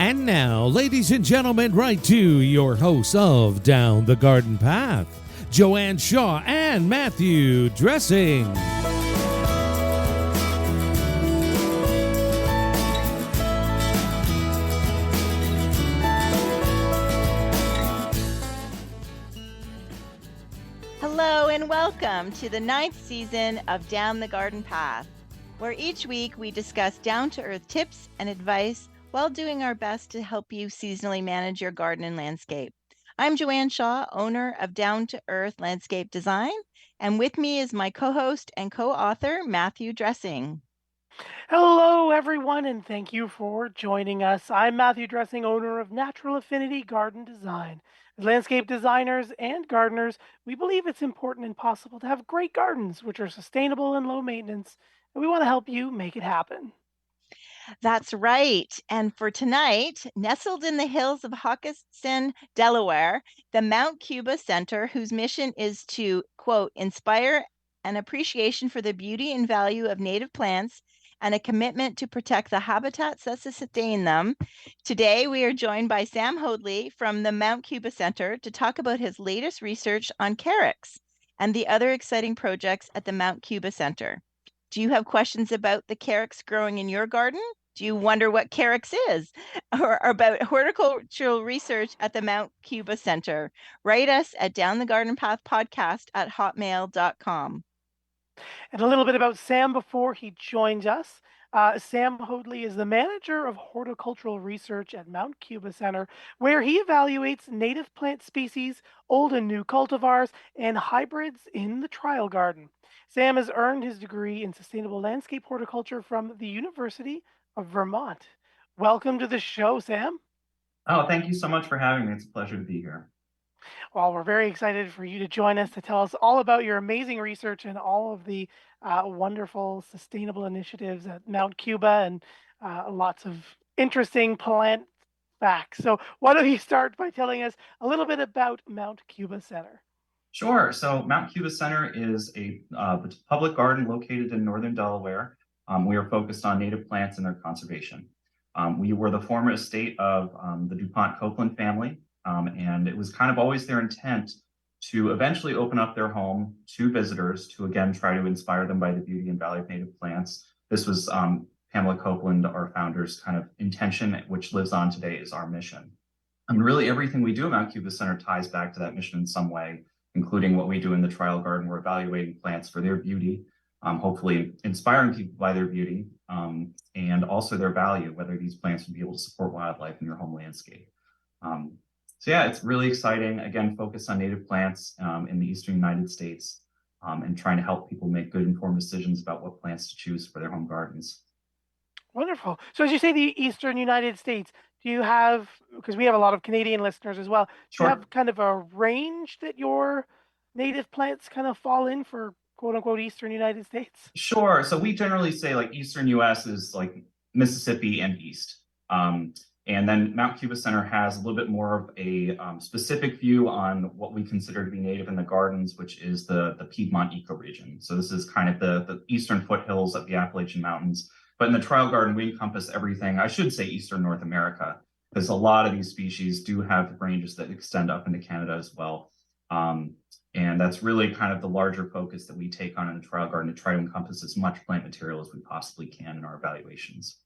And now, ladies and gentlemen, right to your hosts of Down the Garden Path, Joanne Shaw and Matthew Dressing. Hello and welcome to the 9th season of Down the Garden Path, where each week we discuss down-to-earth tips and advice while doing our best to help you seasonally manage your garden and landscape. I'm Joanne Shaw, owner of Down to Earth Landscape Design, and with me is my co-host and co-author, Matthew Dressing. Hello, everyone, and thank you for joining us. I'm Matthew Dressing, owner of Natural Affinity Garden Design. As landscape designers and gardeners, we believe it's important and possible to have great gardens, which are sustainable and low maintenance, and we want to help you make it happen. That's right. And for tonight, nestled in the hills of Hockessin, Delaware, the Mount Cuba Center, whose mission is to, quote, inspire an appreciation for the beauty and value of native plants and a commitment to protect the habitats that sustain them. Today, we are joined by Sam Hoadley from the Mount Cuba Center to talk about his latest research on Carex and the other exciting projects at the Mount Cuba Center. Do you have questions about the Carex growing in your garden? Do you wonder what Carex is? Or about horticultural research at the Mount Cuba Center? Write us at downthegardenpathpodcast@hotmail.com. And a little bit about Sam before he joins us. Sam Hoadley is the Manager of Horticultural Research at Mount Cuba Center, where he evaluates native plant species, old and new cultivars, and hybrids in the trial garden. Sam has earned his degree in Sustainable Landscape Horticulture from the University of Vermont. Welcome to the show, Sam. Oh, thank you so much for having me. It's a pleasure to be here. Well, we're very excited for you to join us to tell us all about your amazing research and all of the wonderful sustainable initiatives at Mount Cuba and lots of interesting plant facts. So, why don't you start by telling us a little bit about Mount Cuba Center? Sure. So Mount Cuba Center is a public garden located in northern Delaware. We are focused on native plants and their conservation. We were the former estate of the DuPont Copeland family, and it was kind of always their intent to eventually open up their home to visitors to, again, try to inspire them by the beauty and value of native plants. This was Pamela Copeland, our founder's kind of intention, which lives on today as our mission. And really everything we do at Mount Cuba Center ties back to that mission in some way, including what we do in the trial garden. We're evaluating plants for their beauty, hopefully inspiring people by their beauty, and also their value, whether these plants would be able to support wildlife in your home landscape. So yeah, it's really exciting. Again, focused on native plants in the Eastern United States, and trying to help people make good informed decisions about what plants to choose for their home gardens. Wonderful. So, as you say, the Eastern United States, do you have, because we have a lot of Canadian listeners as well, do you Sure. have kind of a range that your native plants kind of fall in for quote unquote Eastern United States? Sure. So we generally say like Eastern US is like Mississippi and East. And then Mount Cuba Center has a little bit more of a specific view on what we consider to be native in the gardens, which is the Piedmont ecoregion. So this is kind of the eastern foothills of the Appalachian Mountains. But in the trial garden, we encompass everything. I should say Eastern North America, because a lot of these species do have ranges that extend up into Canada as well. And that's really kind of the larger focus that we take on in the trial garden, to try to encompass as much plant material as we possibly can in our evaluations.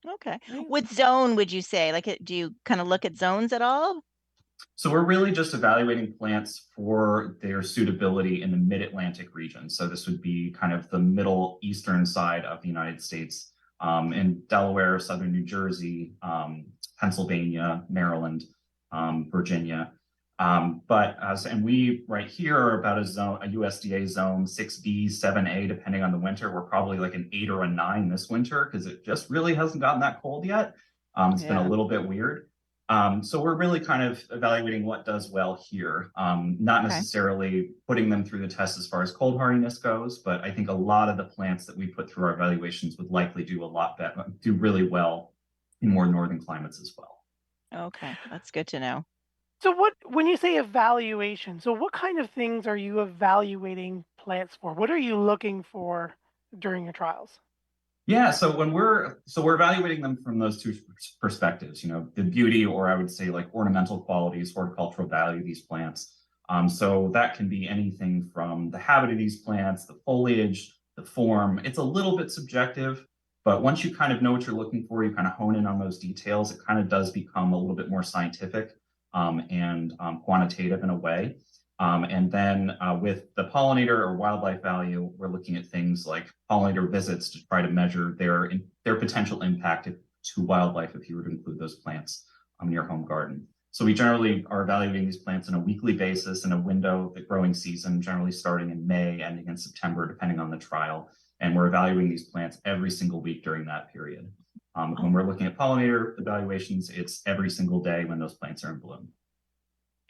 Okay. What zone would you say? Like, do you kind of look at zones at all? So we're really just evaluating plants for their suitability in the mid-Atlantic region. So this would be kind of the middle eastern side of the United States, in Delaware, southern New Jersey, Pennsylvania, Maryland, Virginia. And we right here are about a USDA zone 6B, 7A, depending on the winter. We're probably like an 8 or a 9 this winter because it just really hasn't gotten that cold yet. It's been a little bit weird. So we're really kind of evaluating what does well here, not necessarily putting them through the test as far as cold hardiness goes, but I think a lot of the plants that we put through our evaluations would likely do a lot better, do really well in more northern climates as well. Okay, that's good to know. So when you say evaluation, so what kind of things are you evaluating plants for? What are you looking for during your trials? Yeah, so we're evaluating them from those two perspectives, the beauty, or I would say like ornamental qualities, horticultural value of these plants. So that can be anything from the habit of these plants, the foliage, the form. It's a little bit subjective, but once you kind of know what you're looking for, you kind of hone in on those details, it kind of does become a little bit more scientific and quantitative in a way. And then with the pollinator or wildlife value, we're looking at things like pollinator visits to try to measure their potential impact to wildlife if you were to include those plants in your home garden. So we generally are evaluating these plants on a weekly basis in a window, the growing season, generally starting in May, ending in September, depending on the trial. And we're evaluating these plants every single week during that period. When we're looking at pollinator evaluations, it's every single day when those plants are in bloom.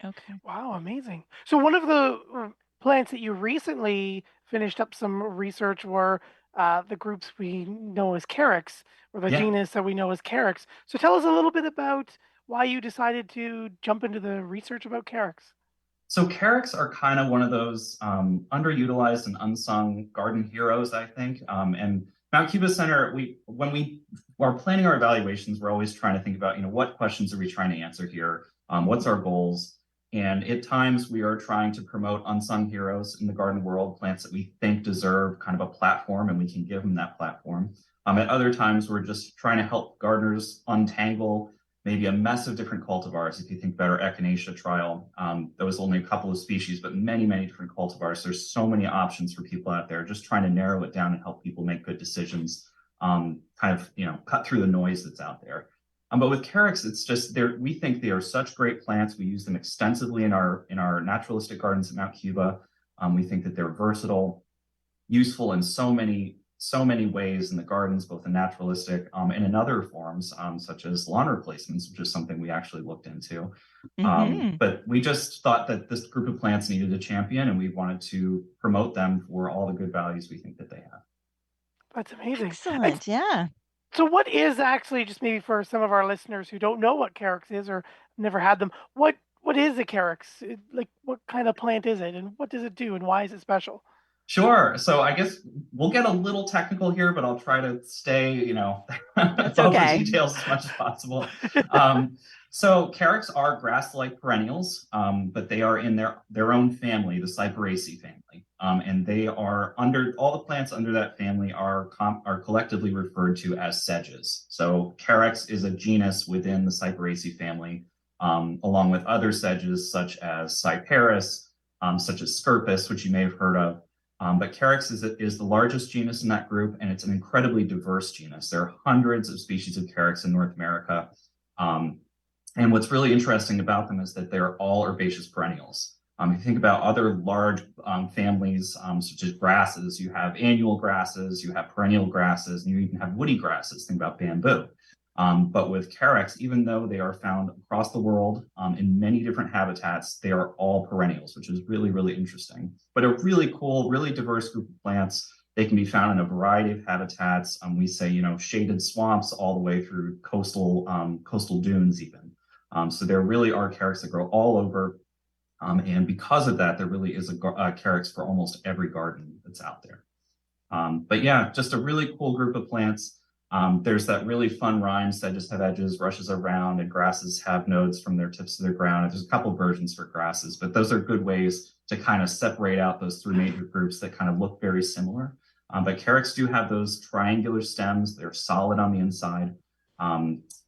Okay. Wow, amazing. So one of the plants that you recently finished up some research were the groups we know as Carex, or the genus that we know as Carex. So tell us a little bit about why you decided to jump into the research about Carex. So Carex are kind of one of those underutilized and unsung garden heroes, I think. And Mount Cuba Center, when we are planning our evaluations, we're always trying to think about, what questions are we trying to answer here? What's our goals? And at times we are trying to promote unsung heroes in the garden world, plants that we think deserve kind of a platform, and we can give them that platform. At other times, we're just trying to help gardeners untangle maybe a mess of different cultivars. If you think about our Echinacea trial, there was only a couple of species, but many, many different cultivars. There's so many options for people out there, just trying to narrow it down and help people make good decisions, cut through the noise that's out there. But with Carex, it's just we think they are such great plants. We use them extensively in our naturalistic gardens at Mount Cuba. We think that they're versatile, useful in so many ways in the gardens, both in naturalistic and in other forms, such as lawn replacements, which is something we actually looked into. But we just thought that this group of plants needed a champion, and we wanted to promote them for all the good values we think that they have. That's amazing. Excellent. Yeah. So what is actually, just maybe for some of our listeners who don't know what Carex is or never had them, what is a Carex? Like, what kind of plant is it, and what does it do, and why is it special? Sure. So I guess we'll get a little technical here, but I'll try to stay, That's above okay. the details as much as possible. So Carex are grass-like perennials, but they are in their own family, the Cyperaceae family. And they are all the plants under that family are collectively referred to as sedges. So Carex is a genus within the Cyperaceae family, along with other sedges such as Cyperus, such as Scirpus, which you may have heard of. But Carex is the largest genus in that group, and it's an incredibly diverse genus. There are hundreds of species of Carex in North America. And what's really interesting about them is that they're all herbaceous perennials. If you think about other large families, such as grasses, you have annual grasses, you have perennial grasses, and you even have woody grasses. Think about bamboo. But with Carex, even though they are found across the world in many different habitats, they are all perennials, which is really, really interesting. But a really cool, really diverse group of plants. They can be found in a variety of habitats. We say, shaded swamps all the way through coastal dunes even. So there really are Carex that grow all over. And because of that, there really is a Carex for almost every garden that's out there. But yeah, just a really cool group of plants. There's that really fun rhyme, sedges have edges, rushes are round, and grasses have nodes from their tips to their ground. There's a couple versions for grasses, but those are good ways to kind of separate out those three major groups that kind of look very similar. But Carex do have those triangular stems. They're solid on the inside.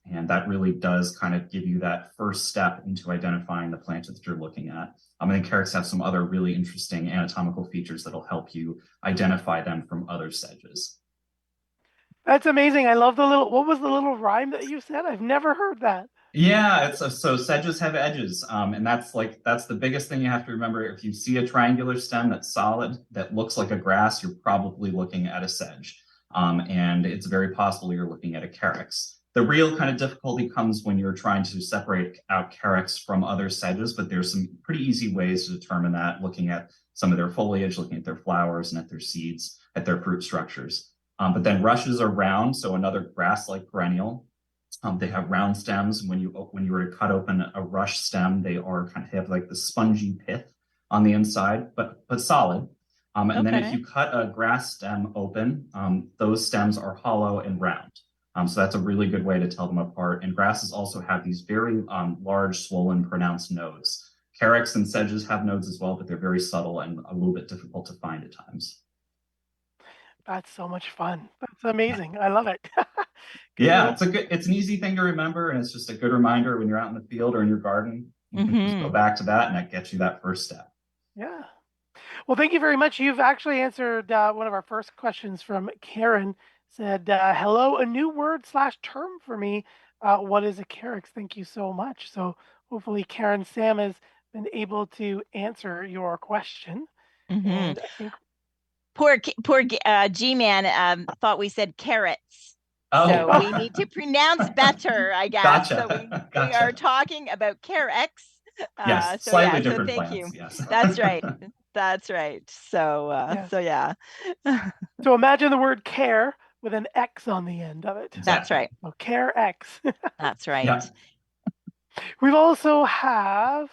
And that really does kind of give you that first step into identifying the plant that you're looking at. And Carex have some other really interesting anatomical features that'll help you identify them from other sedges. That's amazing. I love what was the little rhyme that you said? I've never heard that. Yeah, so sedges have edges. And that's the biggest thing you have to remember. If you see a triangular stem that's solid, that looks like a grass, you're probably looking at a sedge. And it's very possible you're looking at a Carex. The real kind of difficulty comes when you're trying to separate out Carex from other sedges, but there's some pretty easy ways to determine that, looking at some of their foliage, looking at their flowers and at their seeds, at their fruit structures. But then rushes are round, so another grass-like perennial. They have round stems. When you were to cut open a rush stem, they have like the spongy pith on the inside, but solid. And then if Okay. you cut a grass stem open, those stems are hollow and round. So that's a really good way to tell them apart. And grasses also have these very large, swollen, pronounced nodes. Carex and sedges have nodes as well, but they're very subtle and a little bit difficult to find at times. That's so much fun. That's amazing. I love it. Good Yeah, little. it's an easy thing to remember, and it's just a good reminder when you're out in the field or in your garden. You can just go back to that, and that gets you that first step. Yeah. Well, thank you very much. You've actually answered one of our first questions from Karen. Said, hello, a new word / term for me. What is a Carex? Thank you so much. So hopefully Karen Sam has been able to answer your question. And I think poor G-Man thought we said carrots. Oh. So we need to pronounce better, I guess. Gotcha. So we are talking about Carex. Yes, so slightly yeah, different so thank plants. you. Yes. That's right. That's right. So Yes. so yeah. So imagine the word care with an X on the end of it. That's right. So Carex. That's right. Yeah. We've also have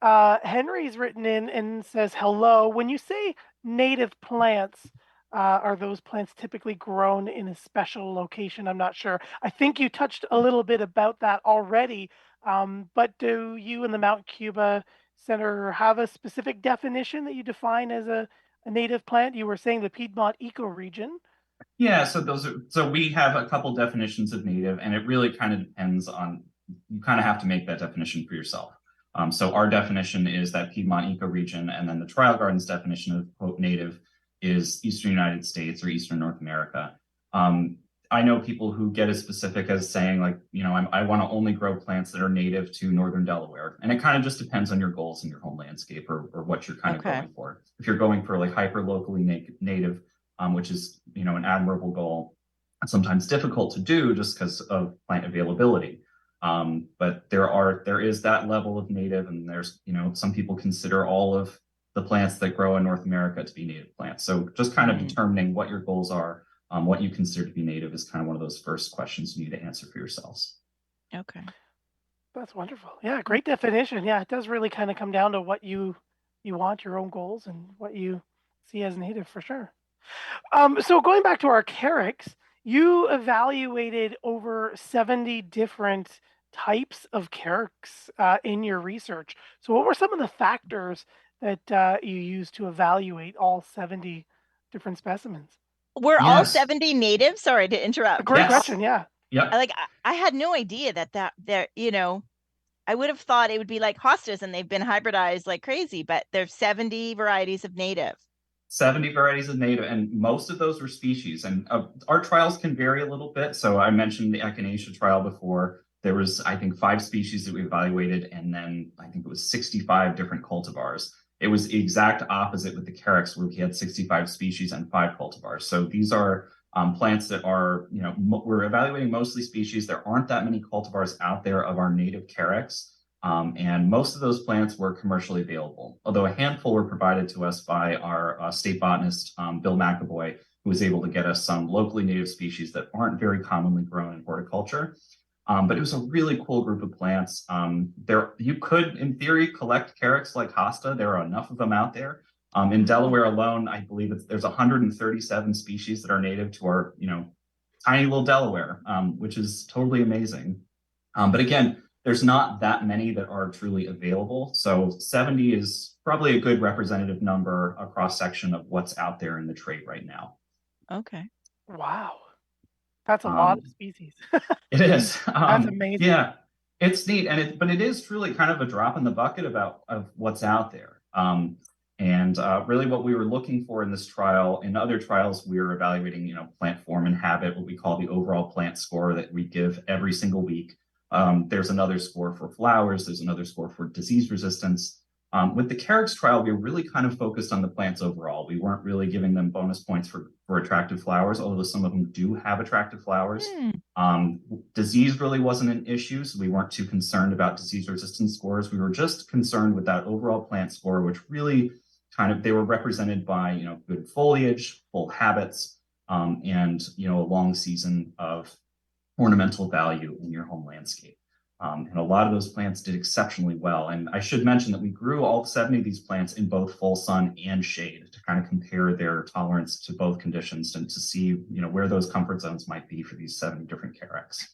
Henry's written in and says, hello. When you say native plants, are those plants typically grown in a special location? I'm not sure. I think you touched a little bit about that already, but do you in the Mount Cuba Center have a specific definition that you define as a native plant? You were saying the Piedmont ecoregion. Yeah, so we have a couple definitions of native, and it really kind of depends on, you kind of have to make that definition for yourself. So our definition is that Piedmont ecoregion, and then the Trial Garden's definition of quote native is Eastern United States or Eastern North America. I know people who get as specific as saying like, I want to only grow plants that are native to Northern Delaware. And it kind of just depends on your goals in your home landscape or what you're kind of going for. If you're going for like hyper locally native, which is, an admirable goal, sometimes difficult to do just because of plant availability. But there is that level of native, and there's, some people consider all of the plants that grow in North America to be native plants. So just kind of determining what your goals are, what you consider to be native is kind of one of those first questions you need to answer for yourselves. Okay. That's wonderful. Yeah, great definition. Yeah, it does really kind of come down to what you want, your own goals, and what you see as native for sure. So going back to our Carex, you evaluated over 70 different types of Carex in your research. So what were some of the factors that you used to evaluate all 70 different specimens? Were all 70 native? Sorry to interrupt. Great question. Yeah. Yeah. I had no idea that there, I would have thought it would be like hostas and they've been hybridized like crazy, but there's 70 varieties of native. 70 varieties of native, and most of those were species. And our trials can vary a little bit. So I mentioned the echinacea trial before. There was, I think, 5 species that we evaluated, and then I think it was 65 different cultivars. It was the exact opposite with the Carex, where we had 65 species and 5 cultivars. So these are plants that are, we're evaluating mostly species. There aren't that many cultivars out there of our native Carex. And most of those plants were commercially available, although a handful were provided to us by our state botanist, Bill McAvoy, who was able to get us some locally native species that aren't very commonly grown in horticulture. But it was a really cool group of plants. You could, in theory, collect Carex like hosta. There are enough of them out there. In Delaware alone, I believe there's 137 species that are native to our, tiny little Delaware, which is totally amazing. But again, there's not that many that are truly available. So 70 is probably a good representative number, a cross-section of what's out there in the trade right now. Okay. Wow. That's a lot of species. It is. That's amazing. Yeah, it's neat. But it is truly kind of a drop in the bucket of what's out there. And really what we were looking for in this trial, in other trials, we were evaluating, plant form and habit, what we call the overall plant score that we give every single week. There's another score for flowers. There's another score for disease resistance. With the Carex trial, we were really kind of focused on the plants overall. We weren't really giving them bonus points for attractive flowers, although some of them do have attractive flowers. Disease really wasn't an issue, so we weren't too concerned about disease resistance scores. We were just concerned with that overall plant score, which really they were represented by, good foliage, full habits, and, a long season of ornamental value in your home landscape. And a lot of those plants did exceptionally well. And I should mention that we grew all 70 of these plants in both full sun and shade to kind of compare their tolerance to both conditions and to see, where those comfort zones might be for these 70 different Carex.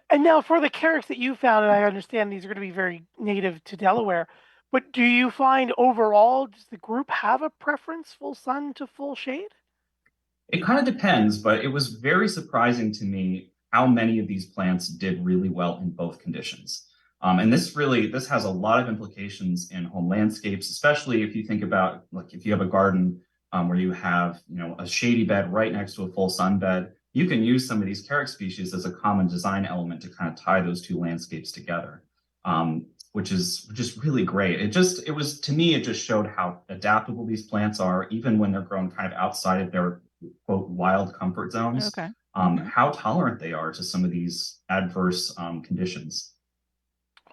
And now for the Carex that you found, and I understand these are going to be very native to Delaware, but do you find overall, does the group have a preference, full sun to full shade? It kind of depends, but it was very surprising to me how many of these plants did really well in both conditions. And this has a lot of implications in home landscapes, especially if you think about, like, if you have a garden where you have, a shady bed right next to a full sun bed, you can use some of these Carex species as a common design element to kind of tie those two landscapes together, which is just really great. To me, it just showed how adaptable these plants are, even when they're grown kind of outside of their quote wild comfort zones. Okay. How tolerant they are to some of these adverse conditions.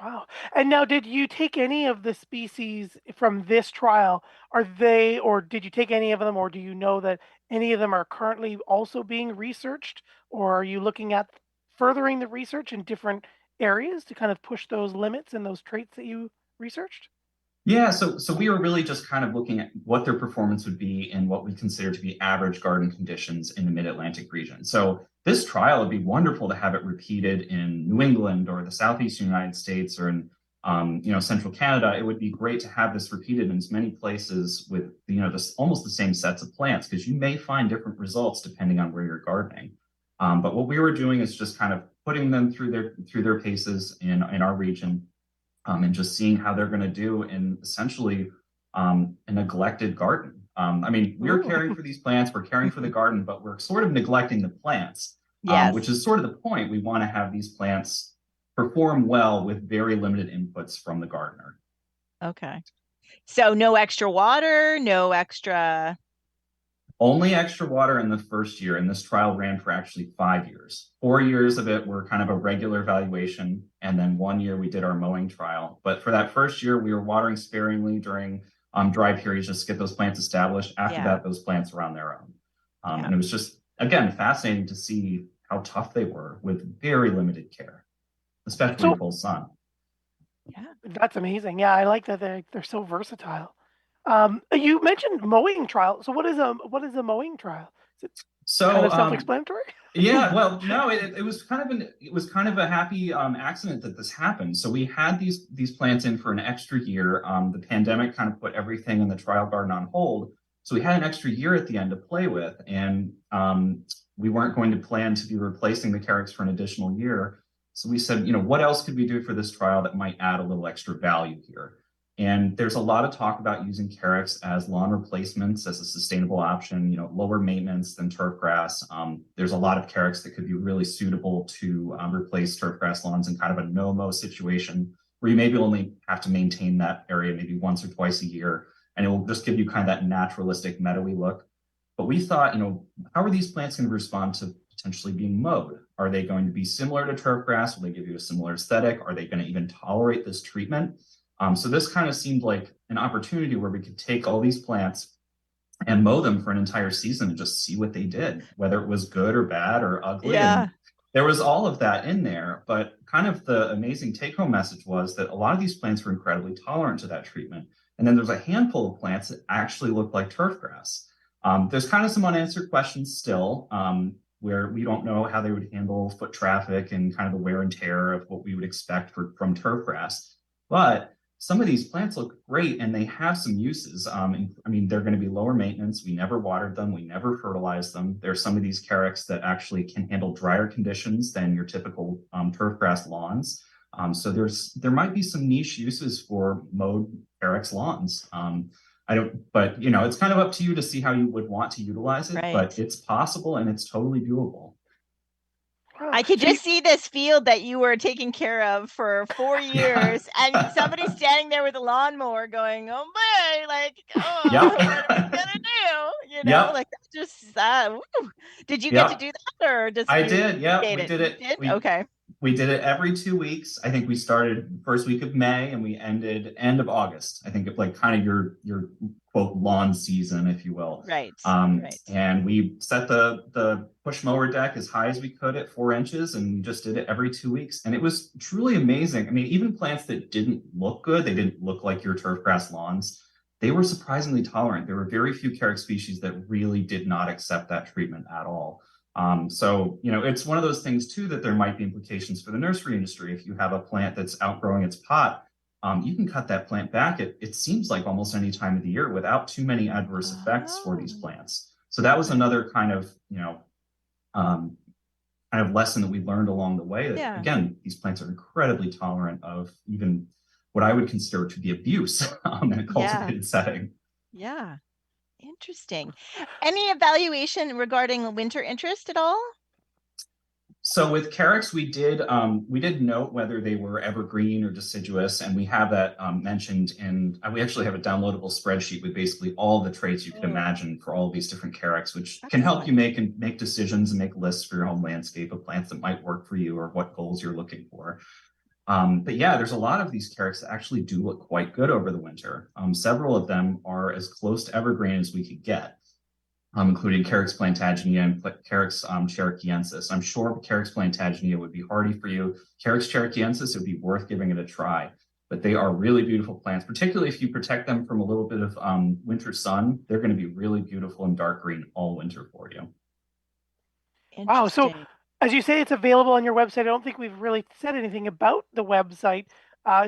Wow. And now, did you take any of the species from this trial? Or did you take any of them, or do you know that any of them are currently also being researched? Or are you looking at furthering the research in different areas to kind of push those limits and those traits that you researched? Yeah, so we were really just kind of looking at what their performance would be in what we consider to be average garden conditions in the Mid-Atlantic region. So this trial would be wonderful to have it repeated in New England or the Southeastern United States or in Central Canada. It would be great to have this repeated in as many places with almost the same sets of plants, because you may find different results depending on where you're gardening. But what we were doing is just kind of putting them through their paces in our region. And just seeing how they're going to do in essentially a neglected garden. We're caring for these plants, we're caring for the garden, but we're sort of neglecting the plants, which is sort of the point. We want to have these plants perform well with very limited inputs from the gardener. Okay. So no extra water, no extra... Only extra water in the first year, and this trial ran for actually 5 years. 4 years of it were kind of a regular evaluation, and then 1 year we did our mowing trial. But for that first year, we were watering sparingly during dry periods just to get those plants established. After that, those plants were on their own. And it was just, again, fascinating to see how tough they were with very limited care, especially in full sun. Yeah, that's amazing. Yeah, I like that they're so versatile. You mentioned mowing trial. So what is a mowing trial? Is it kind of self-explanatory? Yeah, well, no, it was kind of a happy accident that this happened. So we had these plants in for an extra year. The pandemic kind of put everything in the trial garden on hold. So we had an extra year at the end to play with, and we weren't going to plan to be replacing the Carex for an additional year. So we said, what else could we do for this trial that might add a little extra value here? And there's a lot of talk about using Carex as lawn replacements as a sustainable option, lower maintenance than turf grass. There's a lot of Carex that could be really suitable to replace turf grass lawns in kind of a no-mow situation where you maybe only have to maintain that area maybe once or twice a year, and it will just give you kind of that naturalistic meadowy look. But we thought, how are these plants going to respond to potentially being mowed? Are they going to be similar to turf grass? Will they give you a similar aesthetic? Are they going to even tolerate this treatment? So this kind of seemed like an opportunity where we could take all these plants and mow them for an entire season and just see what they did, whether it was good or bad or ugly. Yeah. And there was all of that in there, but kind of the amazing take-home message was that a lot of these plants were incredibly tolerant to that treatment. And then there's a handful of plants that actually look like turf grass. There's kind of some unanswered questions still, where we don't know how they would handle foot traffic and kind of the wear and tear of what we would expect from turf grass. But some of these plants look great and they have some uses. They're going to be lower maintenance. We never watered them. We never fertilized them. There's some of these Carex that actually can handle drier conditions than your typical turf grass lawns. So there might be some niche uses for mowed Carex lawns. But it's kind of up to you to see how you would want to utilize it, but it's possible and it's totally doable. I could just see this field that you were taking care of for 4 years, and somebody standing there with a lawnmower going, "Oh boy, what are we gonna Yep. like that's just woo. Did you get to Yep. do that or just I you did. Yeah, did we it? did You it. did? We Okay. we did it every 2 weeks. I think we started first week of May and we ended end of August. I think it like kind of your quote lawn season, if you will. Right. Right. And we set the push mower deck as high as we could at 4 inches, and we just did it every 2 weeks. And it was truly amazing. I mean, even plants that didn't look good, they didn't look like your turf grass lawns. They were surprisingly tolerant. There were very few Carex species that really did not accept that treatment at all. So, it's one of those things too that there might be implications for the nursery industry. If you have a plant that's outgrowing its pot, you can cut that plant back. It seems like almost any time of the year without too many adverse effects for these plants. So that was another kind of, lesson that we learned along the way that, again, these plants are incredibly tolerant of even what I would consider to be abuse in a cultivated setting. Yeah. Interesting. Any evaluation regarding winter interest at all? So with Carex, we did note whether they were evergreen or deciduous, and we have that mentioned in. We actually have a downloadable spreadsheet with basically all the traits you can imagine for all of these different Carex, which can help you make decisions and make lists for your home landscape of plants that might work for you or what goals you're looking for. But yeah, there's a lot of these Carex that actually do look quite good over the winter. Several of them are as close to evergreen as we could get. Including Carex plantaginea and Carex cherokeensis. I'm sure Carex plantaginea would be hardy for you. Carex cherokeensis, it would be worth giving it a try. But they are really beautiful plants, particularly if you protect them from a little bit of winter sun. They're going to be really beautiful and dark green all winter for you. Wow. So as you say, it's available on your website. I don't think we've really said anything about the website.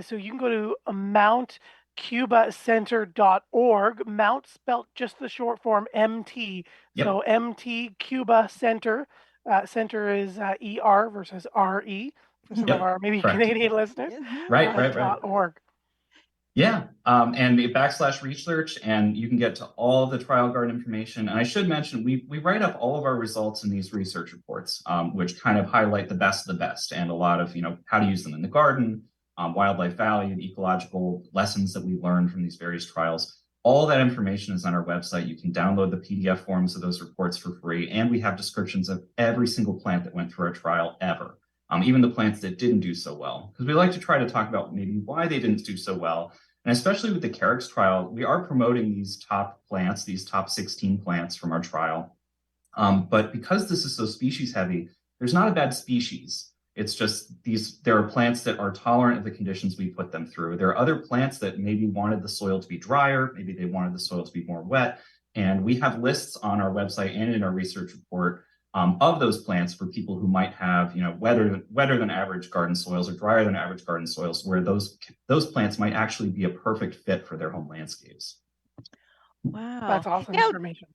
So you can go to mountcubacenter.org. Mount spelled just the short form MT. Yep. So MT Cuba Center. Center is ER versus RE for some of our maybe Canadian listeners. Right. .org. Yeah, and the /research, and you can get to all the trial garden information. And I should mention, we write up all of our results in these research reports, which kind of highlight the best of the best and a lot of, how to use them in the garden, wildlife value, the ecological lessons that we learned from these various trials. All that information is on our website. You can download the PDF forms of those reports for free, and we have descriptions of every single plant that went through our trial ever, even the plants that didn't do so well, because we like to try to talk about maybe why they didn't do so well. And especially with the Carex trial, we are promoting these top plants, these top 16 plants from our trial. But because this is so species heavy, there's not a bad species. It's just there are plants that are tolerant of the conditions we put them through. There are other plants that maybe wanted the soil to be drier, maybe they wanted the soil to be more wet. And we have lists on our website and in our research report of those plants for people who might have, wetter than average garden soils or drier than average garden soils, where those plants might actually be a perfect fit for their home landscapes. Wow. That's awesome information.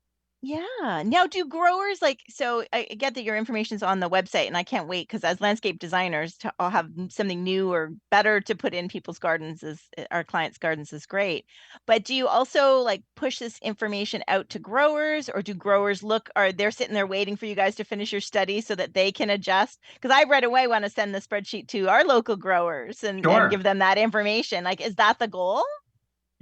Yeah. Now, do growers so I get that your information is on the website, and I can't wait because as landscape designers, I'll have something new or better to put in people's gardens. Our clients' gardens is great. But do you also push this information out to growers, or do growers they're sitting there waiting for you guys to finish your study so that they can adjust? Because I right away want to send the spreadsheet to our local growers and give them that information. Is that the goal?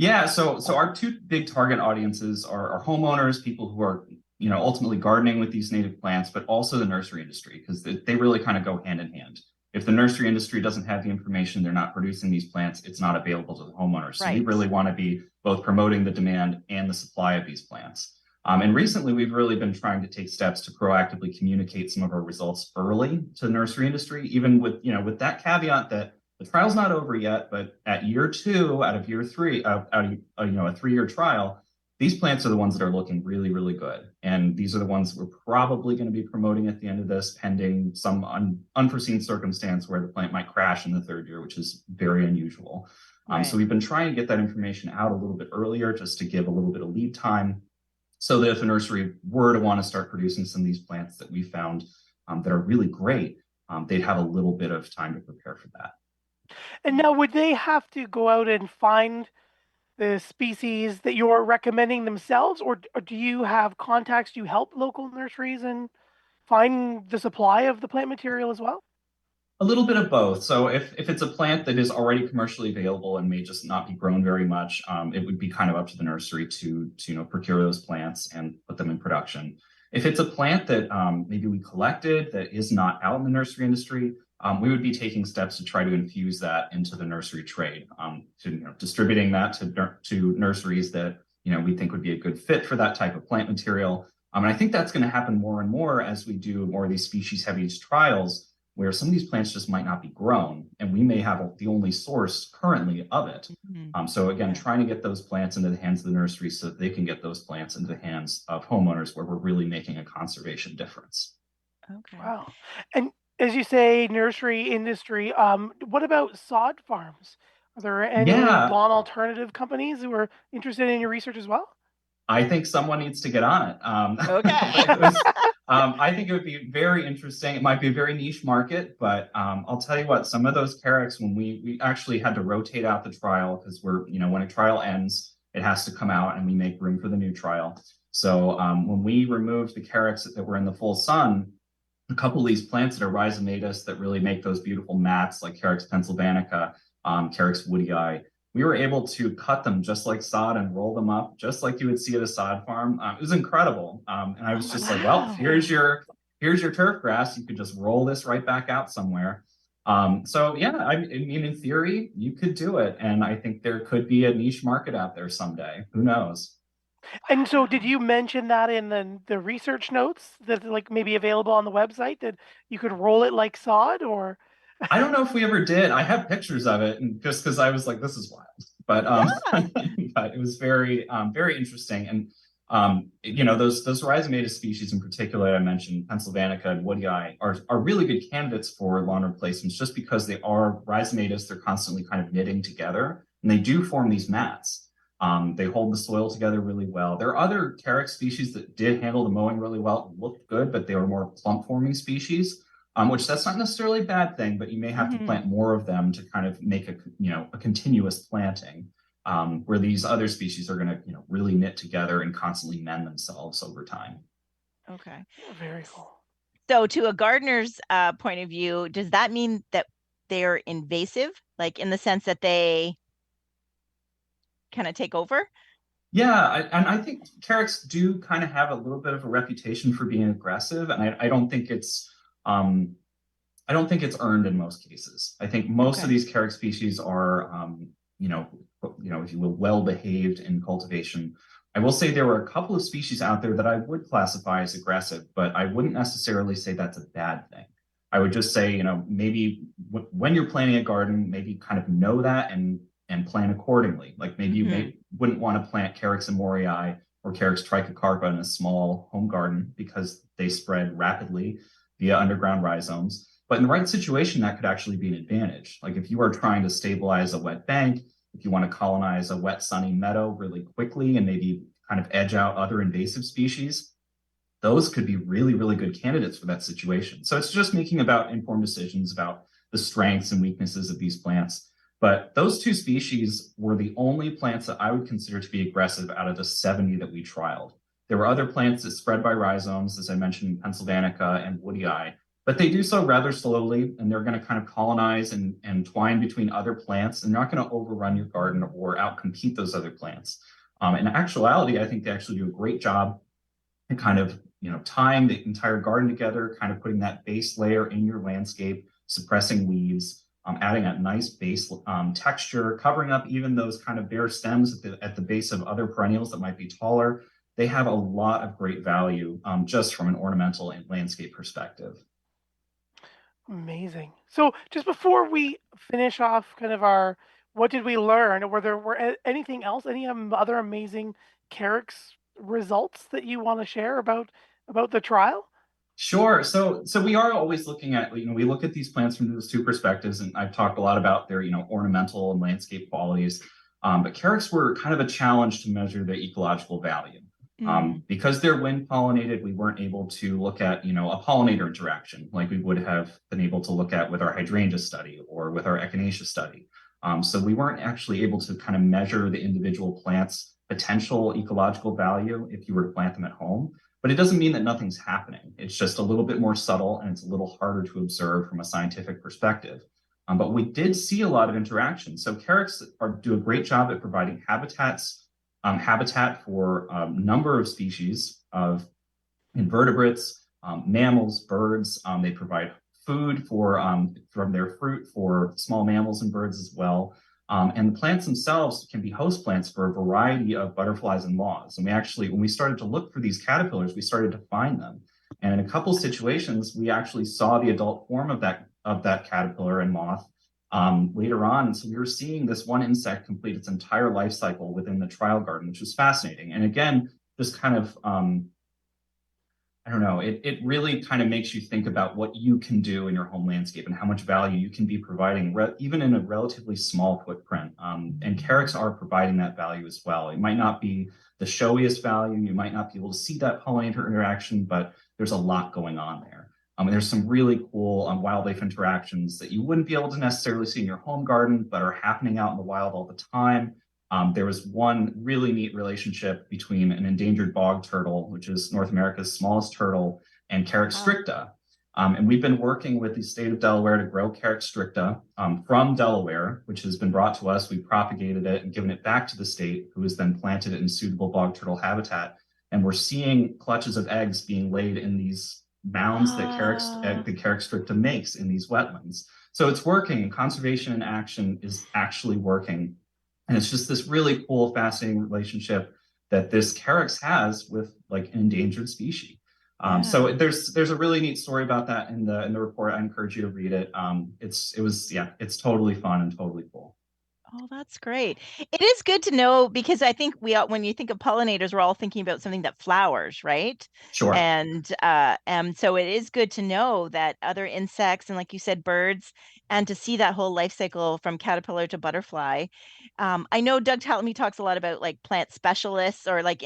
Yeah, so our two big target audiences are homeowners, people who are ultimately gardening with these native plants, but also the nursery industry, because they really kind of go hand in hand. If the nursery industry doesn't have the information, they're not producing these plants, it's not available to the homeowners. So we really want to be both promoting the demand and the supply of these plants. And recently, we've really been trying to take steps to proactively communicate some of our results early to the nursery industry, even with that caveat that the trial's not over yet, but at year 2 out of year 3, out of a 3-year trial, these plants are the ones that are looking really, really good. And these are the ones we're probably going to be promoting at the end of this, pending some unforeseen circumstance where the plant might crash in the 3rd year, which is very unusual. So we've been trying to get that information out a little bit earlier, just to give a little bit of lead time, so that if a nursery were to want to start producing some of these plants that we found that are really great, they'd have a little bit of time to prepare for that. And now, would they have to go out and find the species that you're recommending themselves, or do you have contacts? Do you help local nurseries and find the supply of the plant material as well? A little bit of both. So if it's a plant that is already commercially available and may just not be grown very much, it would be kind of up to the nursery to procure those plants and put them in production. If it's a plant that maybe we collected that is not out in the nursery industry, we would be taking steps to try to infuse that into the nursery trade, distributing that to nurseries that we think would be a good fit for that type of plant material. And I think that's going to happen more and more as we do more of these species-heavy trials, where some of these plants just might not be grown, and we may have the only source currently of it. So again, trying to get those plants into the hands of the nursery so that they can get those plants into the hands of homeowners, where we're really making a conservation difference. Okay. Wow. And as you say, nursery industry, what about sod farms? Are there any lawn alternative companies who are interested in your research as well? I think someone needs to get on it. Okay. I think it would be very interesting. It might be a very niche market, but I'll tell you what, some of those Carex, when we actually had to rotate out the trial, because when a trial ends, it has to come out and we make room for the new trial. So when we removed the Carex that were in the full sun, a couple of these plants that are rhizomatous that really make those beautiful mats, like Carex pennsylvanica, Carex woodii, we were able to cut them just like sod and roll them up just like you would see at a sod farm. It was incredible. And I was just like, well, here's your turf grass. You could just roll this right back out somewhere. So yeah, I mean, in theory, you could do it. And I think there could be a niche market out there someday. Who knows? And so did you mention that in the research notes that like maybe available on the website, that you could roll it like sod? Or I don't know if we ever did. I have pictures of it, and just because I was like, this is wild. But but it was very very interesting. And those rhizomatous species in particular I mentioned, pennsylvanica and woodii, are really good candidates for lawn replacements, just because they are rhizomatous. They're constantly kind of knitting together, and they do form these mats. They hold the soil together really well. There are other Carex species that did handle the mowing really well, looked good, but they were more plump forming species. Which that's not necessarily a bad thing, but you may have to plant more of them to kind of make a continuous planting, where these other species are going to really knit together and constantly mend themselves over time. Okay. Very cool. So to a gardener's point of view, does that mean that they're invasive, like in the sense that they kind of take over? Yeah, and I think Carex do kind of have a little bit of a reputation for being aggressive, and I don't think it's earned in most cases. I think most of these Carex species are, if you will, well behaved in cultivation. I will say there were a couple of species out there that I would classify as aggressive, but I wouldn't necessarily say that's a bad thing. I would just say, maybe when you're planting a garden, maybe kind of know that and plan accordingly. Like maybe you wouldn't want to plant Carex amorii or Carex trichocarpa in a small home garden, because they spread rapidly via underground rhizomes. But in the right situation, that could actually be an advantage. Like if you are trying to stabilize a wet bank, if you want to colonize a wet, sunny meadow really quickly and maybe kind of edge out other invasive species, those could be really, really good candidates for that situation. So it's just making informed decisions about the strengths and weaknesses of these plants. But those two species were the only plants that I would consider to be aggressive out of the 70 that we trialed. There were other plants that spread by rhizomes, as I mentioned, pennsylvanica and woodii, but they do so rather slowly, and they're going to kind of colonize and twine between other plants, and they're not going to overrun your garden or outcompete those other plants. In actuality, I think they actually do a great job in kind of tying the entire garden together, kind of putting that base layer in your landscape, suppressing weeds, adding a nice base texture, covering up even those kind of bare stems at the base of other perennials that might be taller. They have a lot of great value just from an ornamental and landscape perspective. Amazing. So just before we finish off kind of our, what did we learn? Were anything else, any other amazing Carex results that you want to share about the trial? Sure. So we are always looking at, we look at these plants from those two perspectives, and I've talked a lot about their, ornamental and landscape qualities. But Carex were kind of a challenge to measure their ecological value. Because they're wind pollinated, we weren't able to look at, a pollinator interaction like we would have been able to look at with our hydrangea study or with our echinacea study. So we weren't actually able to kind of measure the individual plants' potential ecological value if you were to plant them at home. but it doesn't mean that nothing's happening. It's just a little bit more subtle, and it's a little harder to observe from a scientific perspective. But we did see a lot of interaction. So Carex do a great job at providing habitat for a number of species of invertebrates, mammals, birds. They provide food from their fruit for small mammals and birds as well. And the plants themselves can be host plants for a variety of butterflies and moths. And when we started to look for these caterpillars, we started to find them. And in a couple situations, we actually saw the adult form of that caterpillar and moth later on. And so we were seeing this one insect complete its entire life cycle within the trial garden, which was fascinating. And again, just kind of, I don't know, it really kind of makes you think about what you can do in your home landscape and how much value you can be providing, even in a relatively small footprint. And Carex are providing that value as well. It might not be the showiest value. You might not be able to see that pollinator interaction, but there's a lot going on there. And there's some really cool wildlife interactions that you wouldn't be able to necessarily see in your home garden, but are happening out in the wild all the time. There was one really neat relationship between an endangered bog turtle, which is North America's smallest turtle, and Carex stricta. And we've been working with the state of Delaware to grow Carex stricta from Delaware, which has been brought to us. We propagated it and given it back to the state, who has then planted it in suitable bog turtle habitat. And we're seeing clutches of eggs being laid in these mounds that the Carex stricta makes in these wetlands. So it's working. Conservation in action is actually working. And it's just this really cool, fascinating relationship that this Carex has with like an endangered species. So there's a really neat story about that in the report. I encourage you to read it. It's totally fun and totally cool. Oh, that's great. It is good to know, because I think when you think of pollinators, we're all thinking about something that flowers, right? Sure. And so it is good to know that other insects and, like you said, birds, and to see that whole life cycle from caterpillar to butterfly. I know Doug Tallamy talks a lot about like plant specialists or like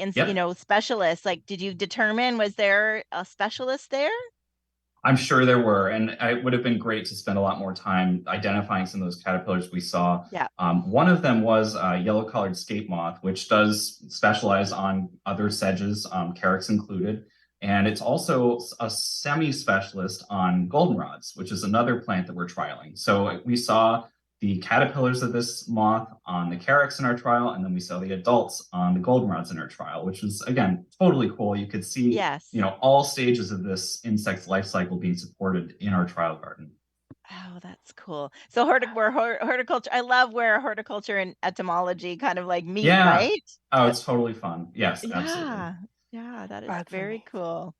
specialists. Like, did you determine, was there a specialist there? I'm sure there were, and it would have been great to spend a lot more time identifying some of those caterpillars we saw. Yeah. One of them was yellow-collared scape moth, which does specialize on other sedges, Carex included. And it's also a semi-specialist on goldenrods, which is another plant that we're trialing. So we saw the caterpillars of this moth on the Carex in our trial, and then we saw the adults on the goldenrods in our trial, which was, again, totally cool. You could see, all stages of this insect's life cycle being supported in our trial garden. Oh, that's cool. So horticulture, I love where horticulture and etymology kind of like meet, right? Oh, it's totally fun. Yes, absolutely. Yeah, that is very cool.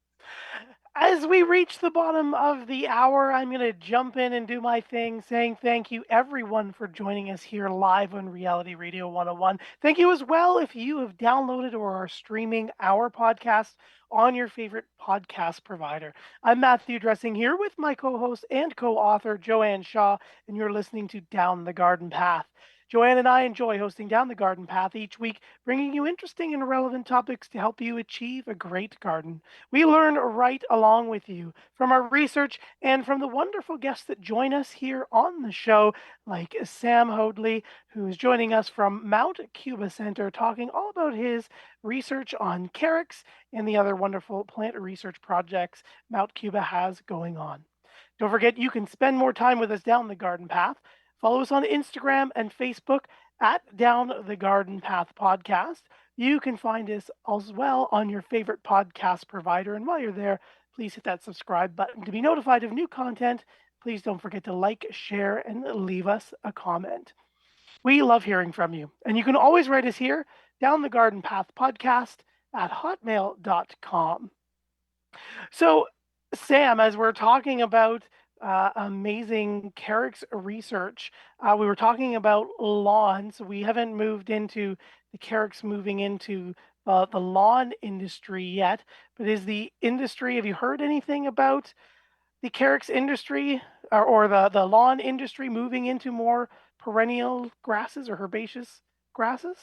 As we reach the bottom of the hour, I'm going to jump in and do my thing, saying thank you, everyone, for joining us here live on Reality Radio 101. Thank you as well if you have downloaded or are streaming our podcast on your favorite podcast provider. I'm Matthew Dressing here with my co-host and co-author, Joanne Shaw, and you're listening to Down the Garden Path. Joanne and I enjoy hosting Down the Garden Path each week, bringing you interesting and relevant topics to help you achieve a great garden. We learn right along with you from our research and from the wonderful guests that join us here on the show, like Sam Hoadley, who is joining us from Mount Cuba Center, talking all about his research on Carex and the other wonderful plant research projects Mount Cuba has going on. Don't forget, you can spend more time with us down the garden path. Follow us on Instagram and Facebook at Down the Garden Path Podcast. You can find us as well on your favorite podcast provider. And while you're there, please hit that subscribe button to be notified of new content. Please don't forget to like, share, and leave us a comment. We love hearing from you. And you can always write us here, Down the Garden Path Podcast at hotmail.com. So, Sam, as we're talking about amazing Carex research, we were talking about lawns. We haven't moved into the Carex moving into the lawn industry yet, but have you heard anything about the Carex industry or the lawn industry moving into more perennial grasses or herbaceous grasses?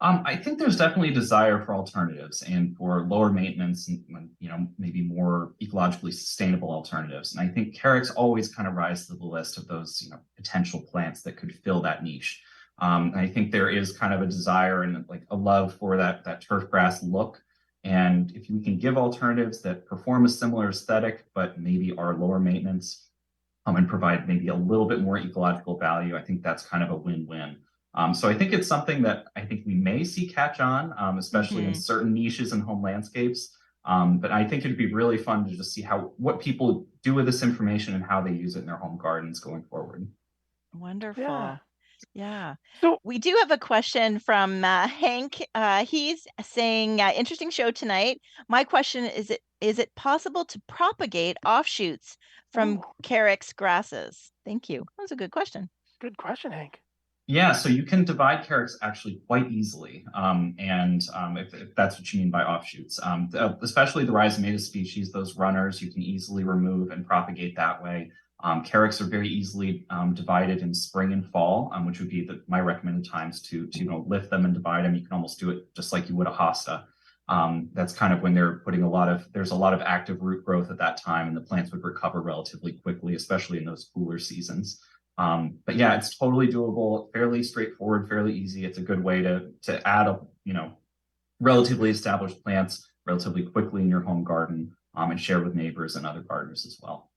I think there's definitely a desire for alternatives and for lower maintenance and, maybe more ecologically sustainable alternatives. And I think Carex always kind of rise to the list of those, potential plants that could fill that niche. I think there is kind of a desire and like a love for that turf grass look And if we can give alternatives that perform a similar aesthetic, but maybe are lower maintenance, and provide maybe a little bit more ecological value, I think that's kind of a win-win. So I think it's something that I think we may see catch on, especially in certain niches in home landscapes. But I think it'd be really fun to just see what people do with this information and how they use it in their home gardens going forward. Wonderful. Yeah. So We do have a question from Hank. He's saying, interesting show tonight. My question is it possible to propagate offshoots from Carex grasses? Thank you. That was a good question. Good question, Hank. Yeah, so you can divide Carex actually quite easily, if that's what you mean by offshoots, especially the rhizomatous species, those runners, you can easily remove and propagate that way. Carex are very easily divided in spring and fall, which would be my recommended times to lift them and divide them. You can almost do it just like you would a hosta. That's kind of when there's a lot of active root growth at that time, and the plants would recover relatively quickly, especially in those cooler seasons. But yeah, it's totally doable, fairly straightforward, fairly easy. It's a good way to add relatively established plants relatively quickly in your home garden, and share with neighbors and other gardeners as well.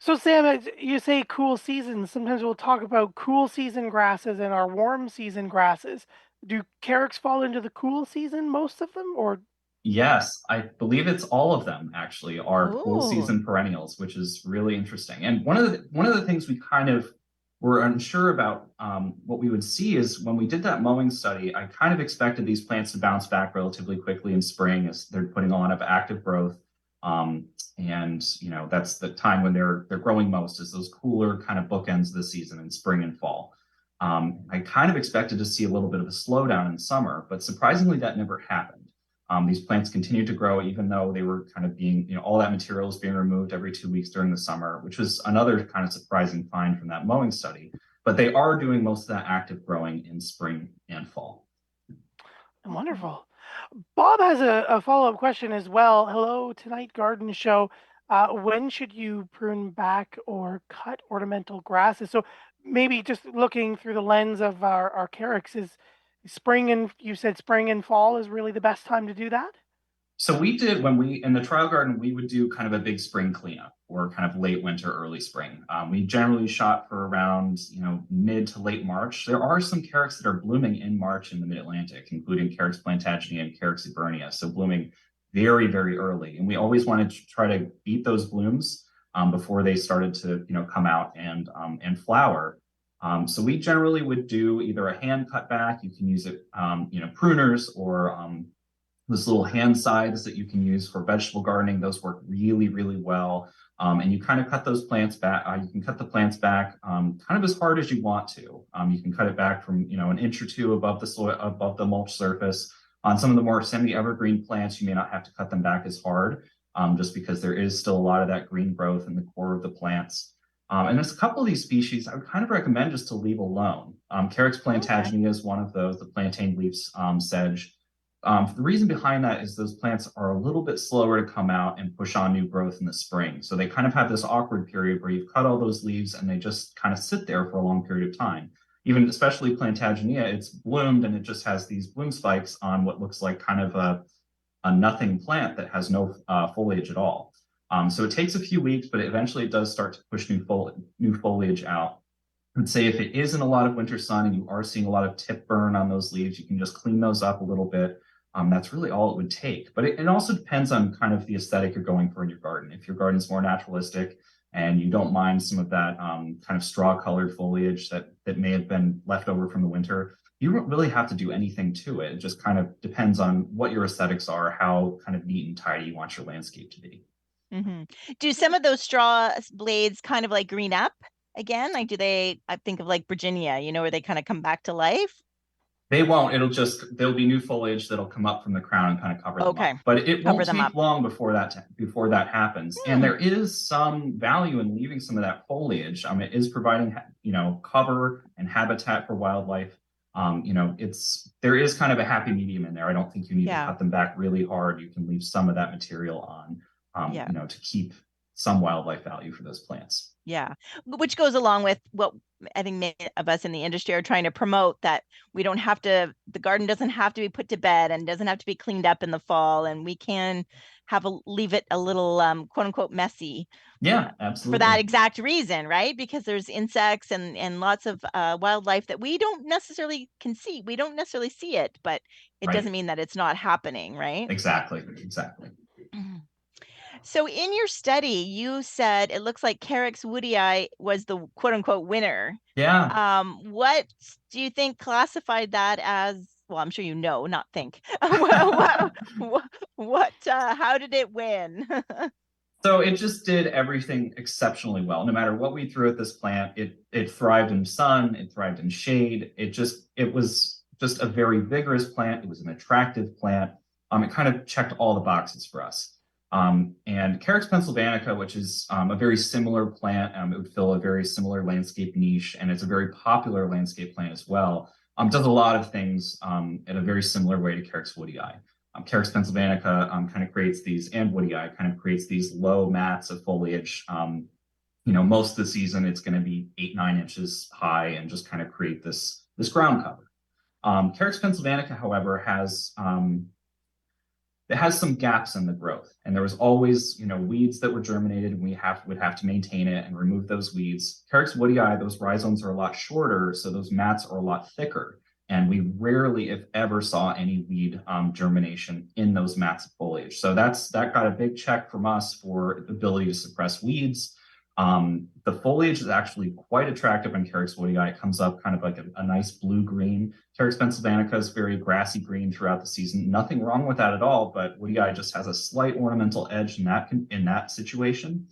So Sam, you say cool seasons. Sometimes we'll talk about cool season grasses and our warm season grasses. Do Carex fall into the cool season, most of them, or? Yes, I believe it's all of them actually are cool Ooh. season perennials, which is really interesting. And one of the things we kind of were unsure about what we would see is when we did that mowing study, I kind of expected these plants to bounce back relatively quickly in spring as they're putting a lot of active growth. And that's the time when they're growing most, is those cooler kind of bookends of the season in spring and fall. I kind of expected to see a little bit of a slowdown in summer, but surprisingly that never happened. These plants continued to grow even though they were kind of being, all that material was being removed every 2 weeks during the summer, which was another kind of surprising find from that mowing study. But they are doing most of that active growing in spring and fall. Wonderful. Bob has a follow-up question as well. Hello, Tonight Garden Show. When should you prune back or cut ornamental grasses? So maybe just looking through the lens of our Carex, is you said spring and fall is really the best time to do that? So we did, in the trial garden, we would do kind of a big spring cleanup, or kind of late winter, early spring. We generally shot for around, mid to late March. There are some Carex that are blooming in March in the Mid-Atlantic, including Carex plantaginea and Carex eburnia, so blooming very, very early. And we always wanted to try to beat those blooms before they started to, come out and flower. So we generally would do either a hand cut back. You can use it, pruners, or those little hand scythes that you can use for vegetable gardening. Those work really, really well. And you kind of cut those plants back. You can cut the plants back kind of as hard as you want to. You can cut it back from, an inch or two above the soil, above the mulch surface. On some of the more semi-evergreen plants, you may not have to cut them back as hard, just because there is still a lot of that green growth in the core of the plants. And there's a couple of these species I would kind of recommend just to leave alone. Carex plantaginea is one of those, the plantain leaf sedge. The reason behind that is those plants are a little bit slower to come out and push on new growth in the spring. So they kind of have this awkward period where you've cut all those leaves and they just kind of sit there for a long period of time. Even especially plantaginea, it's bloomed and it just has these bloom spikes on what looks like kind of a nothing plant that has no foliage at all. So it takes a few weeks, but eventually it does start to push new foliage out. I'd say if it is in a lot of winter sun and you are seeing a lot of tip burn on those leaves, you can just clean those up a little bit. That's really all it would take. But it also depends on kind of the aesthetic you're going for in your garden. If your garden's more naturalistic and you don't mind some of that kind of straw-colored foliage that may have been left over from the winter, you don't really have to do anything to it. It just kind of depends on what your aesthetics are, how kind of neat and tidy you want your landscape to be. Mm-hmm. Do some of those straw blades kind of like green up again? Like, I think of like Virginia, where they kind of come back to life? They won't. There'll be new foliage that'll come up from the crown and kind of cover them up. But it won't take long before that happens. And there is some value in leaving some of that foliage. It is providing, cover and habitat for wildlife. There is kind of a happy medium in there. I don't think you need to cut them back really hard. You can leave some of that material on, to keep some wildlife value for those plants. Yeah, which goes along with what I think many of us in the industry are trying to promote, that we don't have to, the garden doesn't have to be put to bed and doesn't have to be cleaned up in the fall, and we can leave it a little quote unquote messy. Yeah, For absolutely. that exact reason, right? Because there's insects and lots of wildlife that we don't necessarily can see. We don't necessarily see it, but it Right. doesn't mean that it's not happening, right? Exactly. So in your study, you said it looks like Carex woodii was the quote unquote winner. Yeah. What do you think classified that as? Well, I'm sure you know, not think. How did it win? So it just did everything exceptionally well. No matter what we threw at this plant, it thrived in sun, it thrived in shade. It was just a very vigorous plant. It was an attractive plant. It kind of checked all the boxes for us. And Carex pennsylvanica, which is a very similar plant, it would fill a very similar landscape niche, and it's a very popular landscape plant as well. Does a lot of things in a very similar way to Carex woodii. Carex pennsylvanica kind of creates these, and woodii kind of creates these low mats of foliage. Most of the season it's going to be 8-9 inches high and just kind of create this ground cover. Carex pennsylvanica, however, has some gaps in the growth, and there was always weeds that were germinated, and we would have to maintain it and remove those weeds. Carex woodii, those rhizomes are a lot shorter, so those mats are a lot thicker. And we rarely, if ever, saw any weed germination in those mats of foliage. So that got a big check from us for the ability to suppress weeds. The foliage is actually quite attractive on Carex woodii. It comes up kind of like a nice blue-green. Carex pennsylvanica is very grassy green throughout the season. Nothing wrong with that at all, but woodii just has a slight ornamental edge in that situation.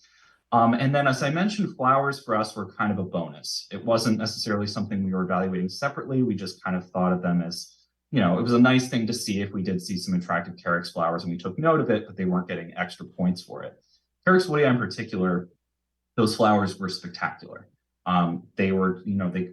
And then, as I mentioned, flowers for us were kind of a bonus. It wasn't necessarily something we were evaluating separately. We just kind of thought of them as, it was a nice thing to see if we did see some attractive Carex flowers, and we took note of it, but they weren't getting extra points for it. Carex woodii in particular, those flowers were spectacular. They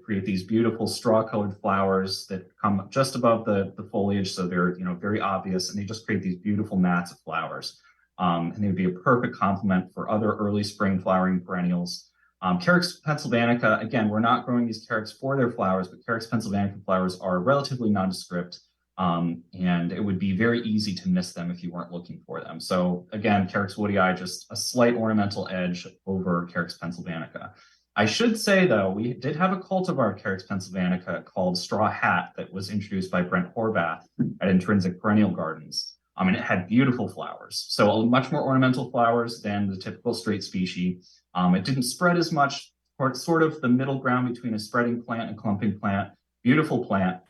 create these beautiful straw-colored flowers that come just above the foliage, so they're, very obvious, and they just create these beautiful mats of flowers. And they would be a perfect complement for other early spring flowering perennials. Carex pennsylvanica, again, we're not growing these Carex for their flowers, but Carex pennsylvanica flowers are relatively nondescript, and it would be very easy to miss them if you weren't looking for them. So again, Carex woodii, just a slight ornamental edge over Carex pennsylvanica. I should say, though, we did have a cultivar Carex pennsylvanica called Straw Hat that was introduced by Brent Horvath at Intrinsic Perennial Gardens. And it had beautiful flowers, so much more ornamental flowers than the typical straight species. It didn't spread as much, or it's sort of the middle ground between a spreading plant and clumping plant. Beautiful plant,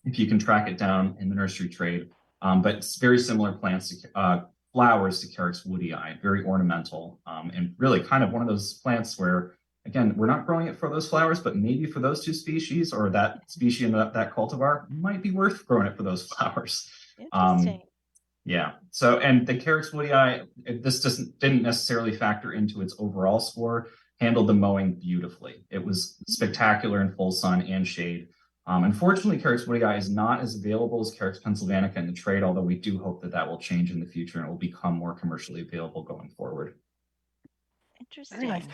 if you can track it down in the nursery trade. But it's very similar flowers to Carex woodii, very ornamental, and really kind of one of those plants where, again, we're not growing it for those flowers, but maybe for those two species, or that species and that cultivar, might be worth growing it for those flowers. Interesting. Yeah. So, and the Carex woodii, this didn't necessarily factor into its overall score. Handled the mowing beautifully. It was spectacular in full sun and shade. Unfortunately, Carex woodii is not as available as Carex pennsylvanica in the trade, although we do hope that will change in the future and it will become more commercially available going forward. Interesting. Very nice.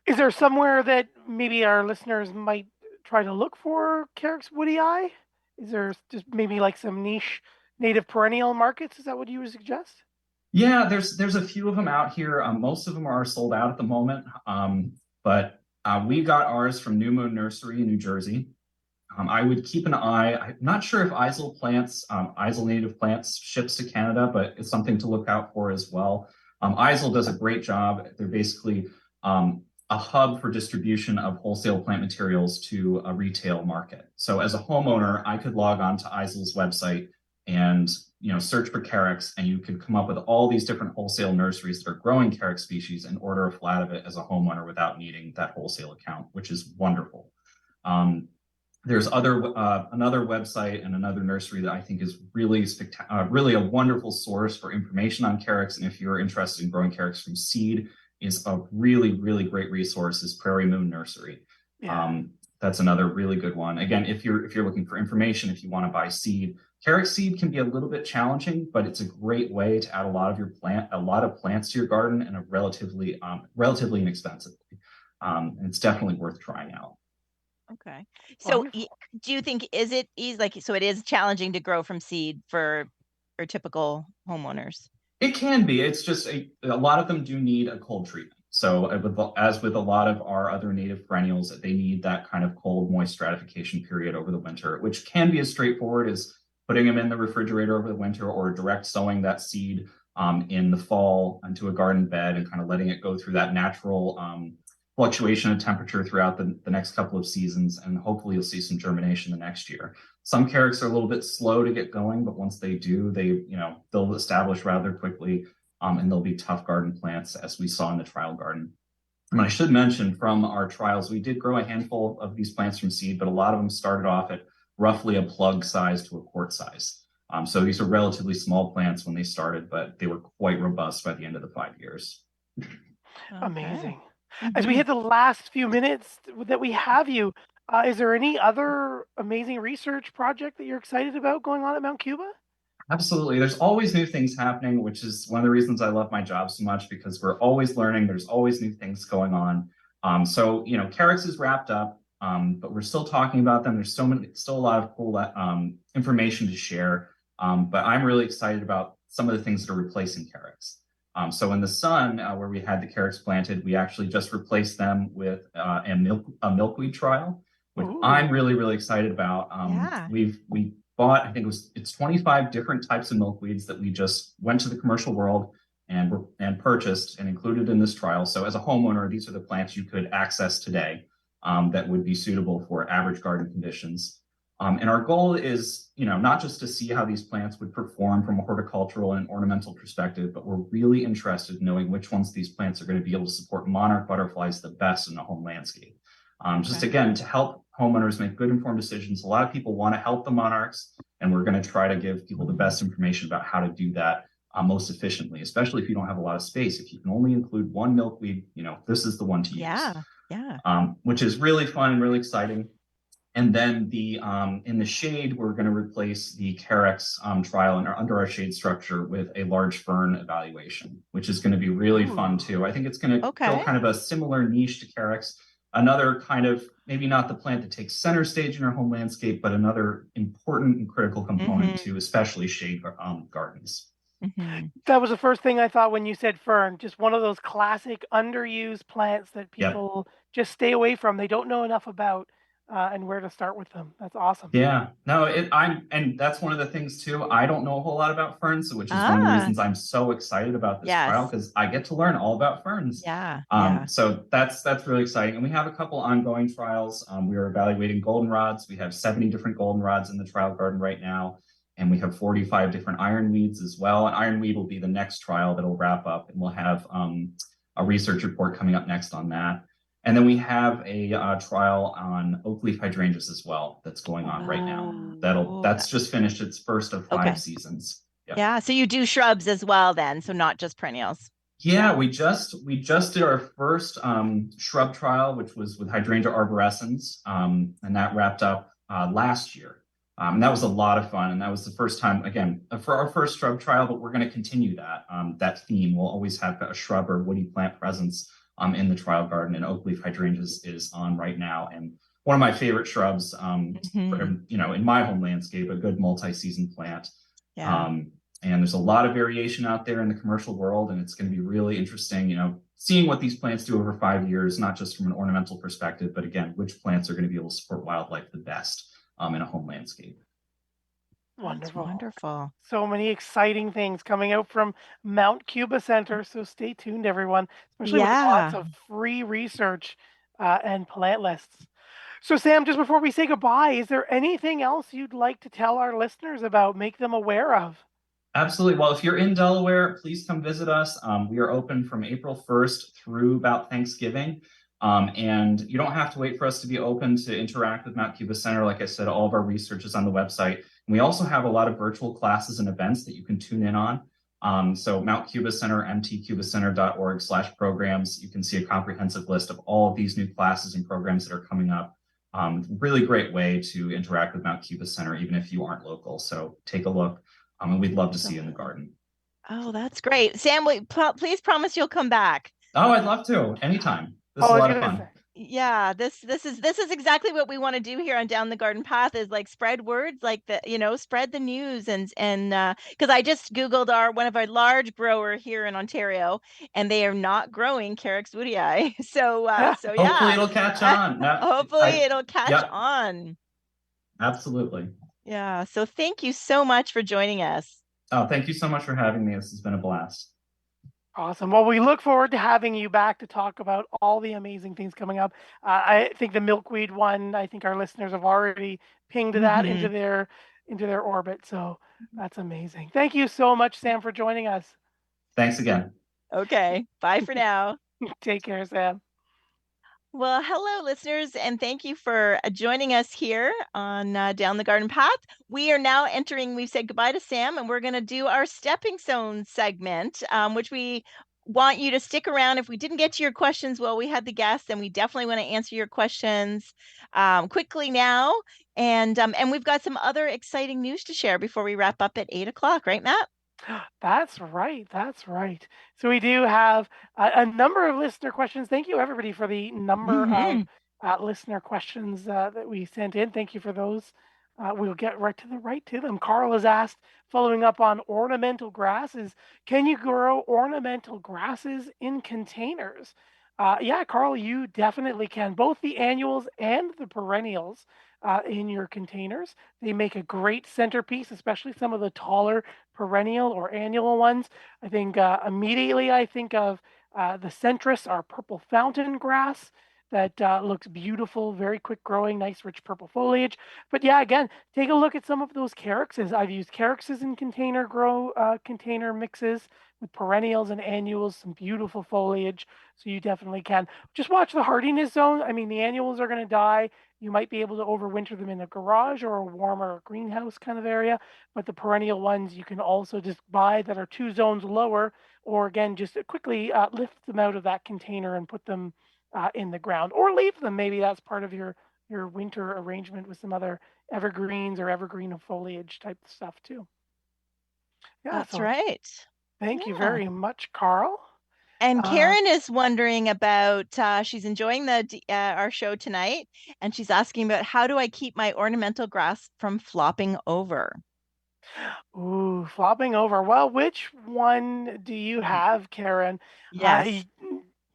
Is there somewhere that maybe our listeners might try to look for Carex woodii? Is there just maybe like some niche native perennial markets? Is that what you would suggest? Yeah, there's a few of them out here. Most of them are sold out at the moment, but we got ours from New Moon Nursery in New Jersey. I would keep an eye. I'm not sure if Isle native plants ships to Canada, but it's something to look out for as well. Isle does a great job. They're basically a hub for distribution of wholesale plant materials to a retail market. So as a homeowner, I could log on to Isle's website and search for Carex, and you could come up with all these different wholesale nurseries that are growing Carex species and order a flat of it as a homeowner without needing that wholesale account, which is wonderful. There's another website and another nursery that I think is really really a wonderful source for information on Carex, and if you're interested in growing Carex from seed, is a really, really great resource is Prairie Moon Nursery. Yeah. that's another really good one. Again, if you're looking for information, if you want to buy seed, Carex seed can be a little bit challenging, but it's a great way to add a lot of plants to your garden in a relatively inexpensively. And it's definitely worth trying out. Okay. So Wonderful. do you think, is it easy, like, so it is challenging to grow from seed for typical homeowners? It can be. It's just a lot of them do need a cold treatment. So as with a lot of our other native perennials, they need that kind of cold, moist stratification period over the winter, which can be as straightforward as putting them in the refrigerator over the winter or direct sowing that seed in the fall into a garden bed and kind of letting it go through that natural fluctuation of temperature throughout the next couple of seasons. And hopefully you'll see some germination the next year. Some Carex are a little bit slow to get going, but once they do, they'll establish rather quickly, and they'll be tough garden plants, as we saw in the trial garden. And I should mention, from our trials, we did grow a handful of these plants from seed, but a lot of them started off at roughly a plug size to a quart size. So these are relatively small plants when they started, but they were quite robust by the end of the 5 years. Amazing. As we hit the last few minutes that we have you, is there any other amazing research project that you're excited about going on at Mount Cuba? Absolutely. There's always new things happening, which is one of the reasons I love my job so much, because we're always learning. There's always new things going on. So, Carex is wrapped up, but we're still talking about them. There's still a lot of cool information to share. But I'm really excited about some of the things that are replacing Carex. So in the sun, where we had the Carex planted, we actually just replaced them with a milkweed trial, which I'm really, really excited about. We bought, I think it's 25 different types of milkweeds that we just went to the commercial world and purchased and included in this trial. So as a homeowner, these are the plants you could access today that would be suitable for average garden conditions. And our goal is, not just to see how these plants would perform from a horticultural and ornamental perspective, but we're really interested in knowing which ones these plants are going to be able to support monarch butterflies the best in the home landscape. Just again, to help homeowners make good informed decisions. A lot of people want to help the monarchs, and we're going to try to give people the best information about how to do that most efficiently, especially if you don't have a lot of space. If you can only include one milkweed, this is the one to use. Which is really fun and really exciting. And then in the shade, we're going to replace the Carex trial under our shade structure with a large fern evaluation, which is going to be really fun too. I think it's going to fill kind of a similar niche to Carex. Another kind of, maybe not the plant that takes center stage in our home landscape, but another important and critical component to especially shade gardens. That was the first thing I thought when you said fern, just one of those classic underused plants that people just stay away from. They don't know enough about. And where to start with them. That's awesome. Yeah, no, and that's one of the things too. I don't know a whole lot about ferns, which is one of the reasons I'm so excited about this trial, because I get to learn all about ferns. So that's really exciting. And we have a couple ongoing trials. We are evaluating goldenrods. We have 70 different goldenrods in the trial garden right now. And we have 45 different ironweeds as well. And ironweed will be the next trial that will wrap up. And we'll have a research report coming up next on that. And then we have a trial on oak leaf hydrangeas as well that's going on right now. That's just finished its first of 5 seasons. So you do shrubs as well then, so not just perennials. We just did our first shrub trial, which was with hydrangea arborescens, and that wrapped up last year. And that was a lot of fun, and that was the first time, again, for our first shrub trial, but we're going to continue that theme. We'll always have a shrub or woody plant presence in the trial garden, and oak leaf hydrangeas is on right now. And one of my favorite shrubs, in my home landscape, a good multi-season plant. And there's a lot of variation out there in the commercial world, and it's going to be really interesting, seeing what these plants do over 5 years, not just from an ornamental perspective, but again, which plants are going to be able to support wildlife the best in a home landscape. Wonderful. That's wonderful. So many exciting things coming out from Mount Cuba Center. So stay tuned, everyone, especially with lots of free research and plant lists. So Sam, just before we say goodbye, is there anything else you'd like to tell our listeners about, make them aware of? Absolutely. Well, if you're in Delaware, please come visit us. We are open from April 1st through about Thanksgiving. And you don't have to wait for us to be open to interact with Mount Cuba Center. Like I said, all of our research is on the website. And we also have a lot of virtual classes and events that you can tune in on. So Mount Cuba Center, mtcubacenter.org/programs. You can see a comprehensive list of all of these new classes and programs that are coming up. Really great way to interact with Mount Cuba Center, even if you aren't local. So take a look, and we'd love to see you in the garden. Oh, that's great. Sam, please promise you'll come back. Oh, I'd love to. Anytime. This is Oh, a I was lot of gonna fun. say. Yeah, this is exactly what we want to do here on Down the Garden Path, is like spread words, like spread the news. And because I just Googled one of our large grower here in Ontario, and they are not growing Carex woodii. So Hopefully yeah, it'll catch on. hopefully it'll catch Yep, on. absolutely. Yeah. So thank you so much for joining us. Oh, thank you so much for having me. This has been a blast. Awesome. Well, we look forward to having you back to talk about all the amazing things coming up. I think the milkweed one, I think our listeners have already pinged that into their orbit. So that's amazing. Thank you so much, Sam, for joining us. Thanks again. Okay. Bye for now. Take care, Sam. Well, hello, listeners, and thank you for joining us here on Down the Garden Path. We are now we've said goodbye to Sam, and we're going to do our Stepping Stone segment, which we want you to stick around. If we didn't get to your questions while we had the guests, then we definitely want to answer your questions quickly now. And we've got some other exciting news to share before we wrap up at 8 o'clock, right, Matt? That's right. That's right. So we do have a number of listener questions. Thank you, everybody, for the number of listener questions that we sent in. Thank you for those. We'll get right to them. Carl has asked, following up on ornamental grasses, can you grow ornamental grasses in containers? Yeah, Carl, you definitely can. Both the annuals and the perennials in your containers. They make a great centerpiece, especially some of the taller perennial or annual ones. I think immediately I think of the centris, our purple fountain grass that looks beautiful, very quick growing, nice rich purple foliage. But yeah, again, take a look at some of those Carexes. I've used Carexes in container mixes with perennials and annuals, some beautiful foliage. So you definitely can. Just watch the hardiness zone. I mean, the annuals are going to die. You might be able to overwinter them in a garage or a warmer greenhouse kind of area, but the perennial ones you can also just buy that are 2 zones lower, or again, just quickly lift them out of that container and put them in the ground, or leave them. Maybe that's part of your winter arrangement with some other evergreens or evergreen foliage type stuff too. Yeah, that's right. Thank you very much, Carl. And Karen is wondering about, she's enjoying our show tonight, and she's asking about, how do I keep my ornamental grass from flopping over? Ooh, flopping over. Well, which one do you have, Karen? Yes.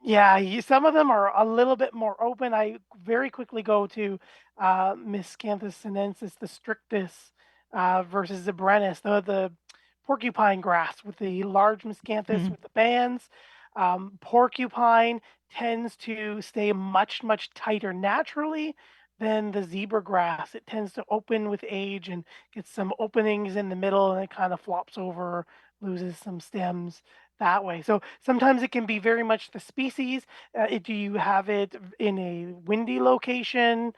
Yeah, some of them are a little bit more open. I very quickly go to Miscanthus sinensis, the strictus, versus Zebrenus, the porcupine grass with the large Miscanthus with the bands. Porcupine tends to stay much, much tighter naturally than the zebra grass. It tends to open with age and gets some openings in the middle, and it kind of flops over, loses some stems that way. So sometimes it can be very much the species. Do you have it in a windy location?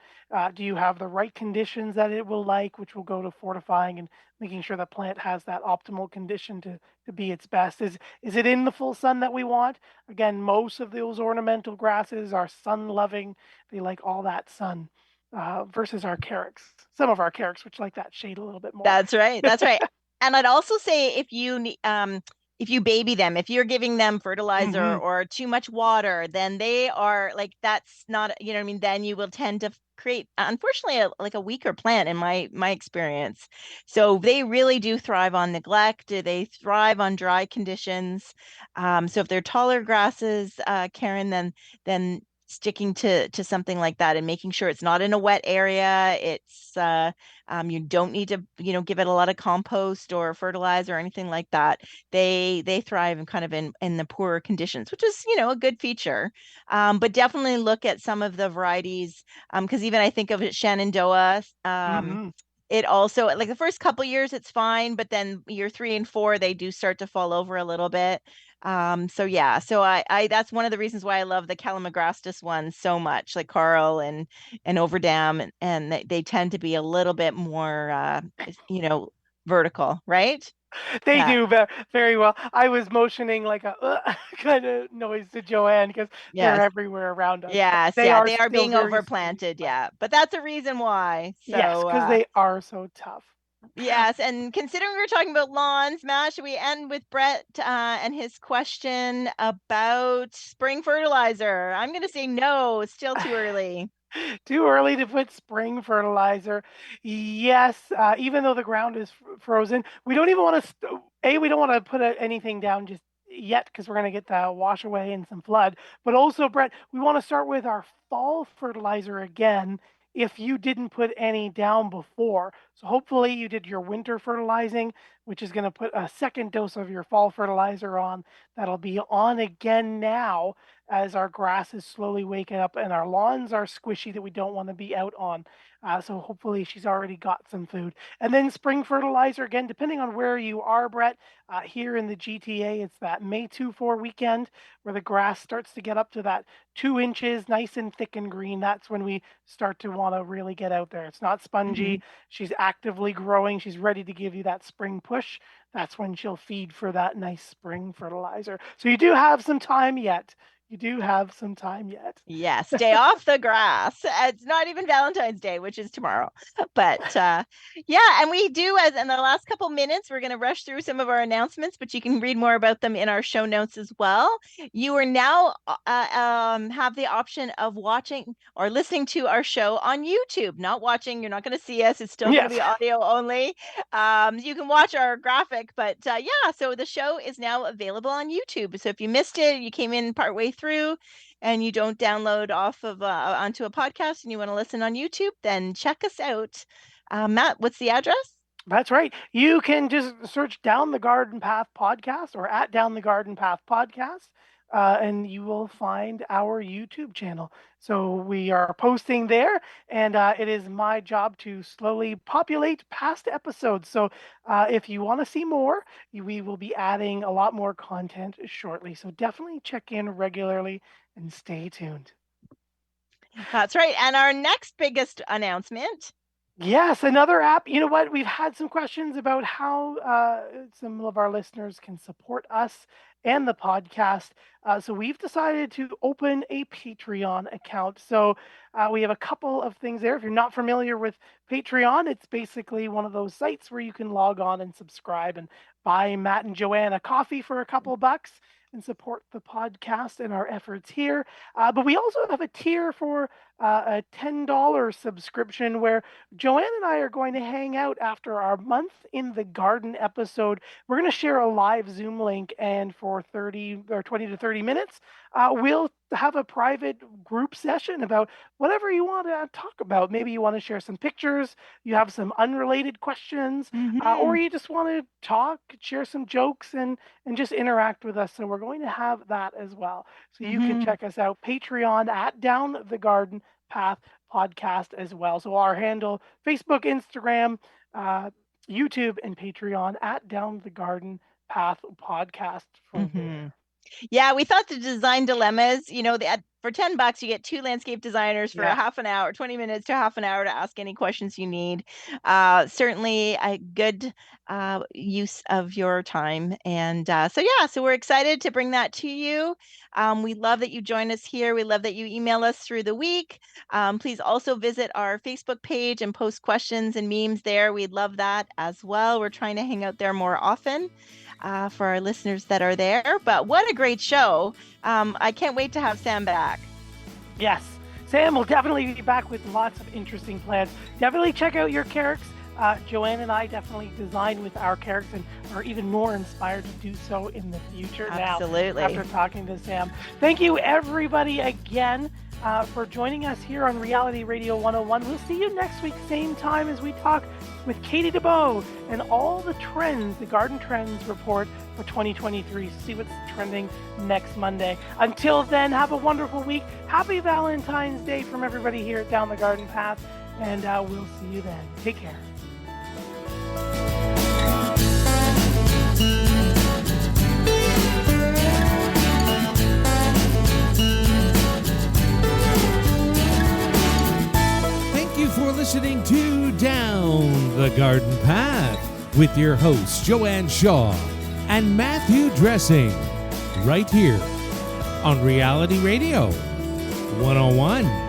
Do you have the right conditions that it will like, which will go to fortifying and making sure the plant has that optimal condition to be its best? Is it in the full sun that we want? Again, most of those ornamental grasses are sun loving. They like all that sun. Versus our Carex, some of our Carex, which like that shade a little bit more. That's right. That's right. And I'd also say, if you baby them, if you're giving them fertilizer or too much water, then they are like, that's not, you know what I mean? Then you will tend to create, unfortunately, like a weaker plant in my experience. So they really do thrive on neglect. They thrive on dry conditions. So if they're taller grasses, Karen, then sticking to something like that and making sure it's not in a wet area. It's you don't need to give it a lot of compost or fertilizer or anything like that. They thrive in kind of in the poorer conditions, which is a good feature. But definitely look at some of the varieties, because even I think of it, Shenandoah. It also, like the first couple years it's fine, but then year 3 and 4 they do start to fall over a little bit. So yeah, so I that's one of the reasons why I love the Calamagrastis ones so much, like Carl and Overdam, and they tend to be a little bit more vertical, right? They Yeah. do very well. I was motioning like a kind of noise to Joanne because they're Yes. everywhere around us. but Yes. they Yeah. are They are still being very overplanted. sweet, but Yeah. But that's a reason why. yes, So, because they are so tough. yes. And considering we're talking about lawns, Matt, should we end with Brett and his question about spring fertilizer? I'm going to say no. It's still too early. Too early to put spring fertilizer. Yes, even though the ground is frozen, we don't even want to. We don't want to put anything down just yet because we're going to get the wash away and some flood. But also, Brett, we want to start with our fall fertilizer again. If you didn't put any down before, so hopefully you did your winter fertilizing, which is going to put a second dose of your fall fertilizer on. That'll be on again now as our grass is slowly waking up and our lawns are squishy that we don't want to be out on. So hopefully she's already got some food. And then spring fertilizer, again, depending on where you are, Brett, here in the GTA, it's that May 2-4 weekend where the grass starts to get up to that 2 inches, nice and thick and green. That's when we start to want to really get out there. It's not spongy. She's actively growing. She's ready to give you that spring push. That's when she'll feed for that nice spring fertilizer. So you do have some time yet. You do have some time yet. Yes, stay off the grass. It's not even Valentine's Day, which is tomorrow. But yeah, and we do, as in the last couple minutes, we're going to rush through some of our announcements, but you can read more about them in our show notes as well. You are now have the option of watching or listening to our show on YouTube. Not watching, you're not going to see us. It's still going to be audio only. You can watch our graphic, but yeah, so the show is now available on YouTube. So if you missed it, you came in partway through and you don't download off of onto a podcast and you want to listen on YouTube, then check us out. Matt, what's the address? That's right. You can just search Down the Garden Path Podcast or at Down the Garden Path Podcast, and you will find our YouTube channel. So we are posting there, and it is my job to slowly populate past episodes. So if you want to see more, we will be adding a lot more content shortly. So definitely check in regularly and stay tuned. That's right. And our next biggest announcement. Yes, another app. You know what? We've had some questions about how some of our listeners can support us and the podcast. So we've decided to open a Patreon account. So we have a couple of things there. If you're not familiar with Patreon, it's basically one of those sites where you can log on and subscribe and buy Matt and Joanne a coffee for a couple bucks and support the podcast and our efforts here. But we also have a tier for a $10 subscription where Joanne and I are going to hang out after our month in the garden episode. We're going to share a live Zoom link, and for 20 to 30 minutes, we'll have a private group session about whatever you want to talk about. Maybe you want to share some pictures, you have some unrelated questions, or you just want to talk, share some jokes, and just interact with us. So we're going to have that as well. So you can check us out, Patreon at Down the Garden Path Podcast as well. So our handle, Facebook, Instagram, YouTube, and Patreon at Down the Garden Path Podcast from there. Yeah, we thought the design dilemmas, for $10, you get 2 landscape designers for a half an hour, 20 minutes to half an hour to ask any questions you need. Certainly a good use of your time. And so we're excited to bring that to you. We love that you join us here. We love that you email us through the week. Please also visit our Facebook page and post questions and memes there. We'd love that as well. We're trying to hang out there more often. For our listeners that are there. But what a great show. I can't wait to have Sam back. Yes, Sam will definitely be back with lots of interesting plans. Definitely check out your Carex. Joanne and I definitely design with our Carex and are even more inspired to do so in the future. Absolutely. Now, after talking to Sam. Thank you, everybody, again for joining us here on Reality Radio 101. We'll see you next week, same time as we talk with Katie DeBow and all the trends, the Garden Trends Report for 2023. See what's trending next Monday. Until then, have a wonderful week. Happy Valentine's Day from everybody here at Down the Garden Path, and we'll see you then. Take care. For listening to Down the Garden Path. with your hosts Joanne Shaw and Matthew Dressing, right here on Reality Radio 101.